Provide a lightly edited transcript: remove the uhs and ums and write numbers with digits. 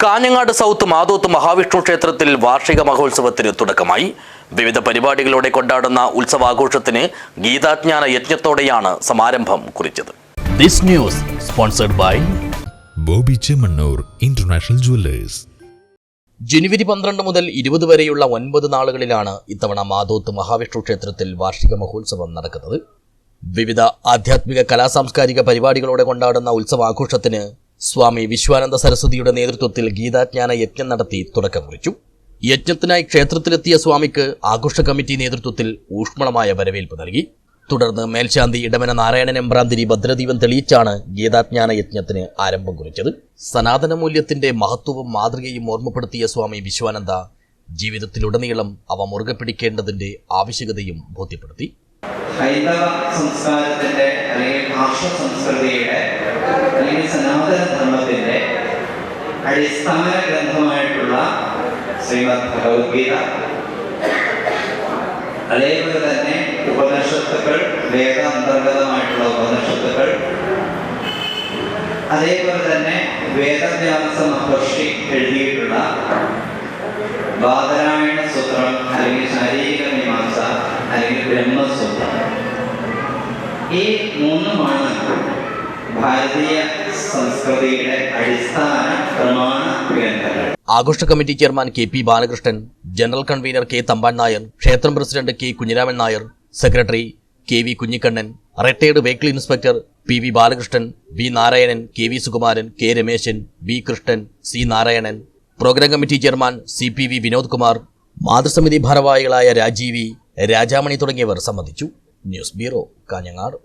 Kanhangad south Mathoth Mahavishnu ക്ഷേത്രത്തിൽ വാർഷിക മഹോത്സവത്തിന് തുടക്കമായി. വിവിധ പരിപാടികളോടെ കൊണ്ടാടുന്ന ഉത്സവാഘോഷത്തിന് ഗീതാജ്ഞാന യജ്ഞത്തോടെയാണ് സമാരംഭം കുറിച്ചത്. This news sponsored by Boby Chemmanur international jewellers. ജനുവരി 12 മുതൽ 20 വരെയുള്ള 9 നാളുകളിലാണ് ഇത്തവണ മാതോത്ത് മഹാവിഷ്ണു ക്ഷേത്രത്തിൽ വാർഷിക മഹോത്സവം നടക്കുന്നത്. വിവിധ ആധ്യാത്മിക കലാസാംസ്കാരിക പരിപാടികളോടെ കൊണ്ടാടുന്ന ഉത്സവാഘോഷത്തിന് സ്വാമി വിശ്വാനന്ദ സരസ്വതിയുടെ നേതൃത്വത്തിൽ ഗീതാജ്ഞാന യജ്ഞം നടത്തി തുടക്കം കുറിച്ചു. യജ്ഞത്തിനായി ക്ഷേത്രത്തിലെത്തിയ സ്വാമിക്ക് ആഘോഷ കമ്മിറ്റി നേതൃത്വത്തിൽ ഊഷ്മളമായ വരവേൽപ്പ് നൽകി. തുടർന്ന് മേൽശാന്തി ഇടമന നാരായണൻ എമ്പ്രാന്തിരി ഭദ്രദീപം തെളിയിച്ചാണ് ഗീതാജ്ഞാന യജ്ഞത്തിന് ആരംഭം കുറിച്ചത്. സനാതന മൂല്യത്തിന്റെ മഹത്വവും മാതൃകയും ഓർമ്മപ്പെടുത്തിയ സ്വാമി വിശ്വാനന്ദ ജീവിതത്തിലുടനീളം അവ മുറുകെ പിടിക്കേണ്ടതിന്റെ ആവശ്യകതയും ബോധ്യപ്പെടുത്തി. ഹൈന്ദവ സംസ്കാരത്തിന്റെ അല്ലെങ്കിൽ ഭാഷ സംസ്കൃതിയുടെ അല്ലെങ്കിൽ സനാതന ധർമ്മത്തിന്റെ അടിസ്ഥാന ഗ്രന്ഥമായിട്ടുള്ള ശ്രീമദ് ഭഗവത്ഗീത, അതേപോലെ തന്നെ ഉപനിഷത്തുക്കൾ, വേദ അന്തർഗതമായിട്ടുള്ള ഉപനിഷത്തുക്കൾ, അതേപോലെ തന്നെ വേദവ്യാസ മഹർഷി എഴുതിയിട്ടുള്ള ബാദരായണ സൂത്രം അല്ലെങ്കിൽ ശാരീരിക മീമാംസ അല്ലെങ്കിൽ ബ്രഹ്മസൂത്രം, ഈ മൂന്നുമാണ് ഭാരതീയ സംസ്കൃതിയുടെ അടിസ്ഥാന പ്രമാണ ഗ്രന്ഥങ്ങൾ. ആഘോഷ committee chairman KP Balakrishnan, general convener K Thampan Nair, ക്ഷേത്രം president K Kunhiraman Nair, secretary KV Kunhikannan, retired vehicle inspector PV Balakrishnan, V Narayanan, KV Sukumaran, K Rameshan, B Krishnan, C Narayanan, programme committee chairman CPV Vinod Kumar, മാതൃസമിതി ഭാരവാഹികളായ രാജീവി, രാജാമണി തുടങ്ങിയവർ സംബന്ധിച്ചു. News bureau, Kanhangad.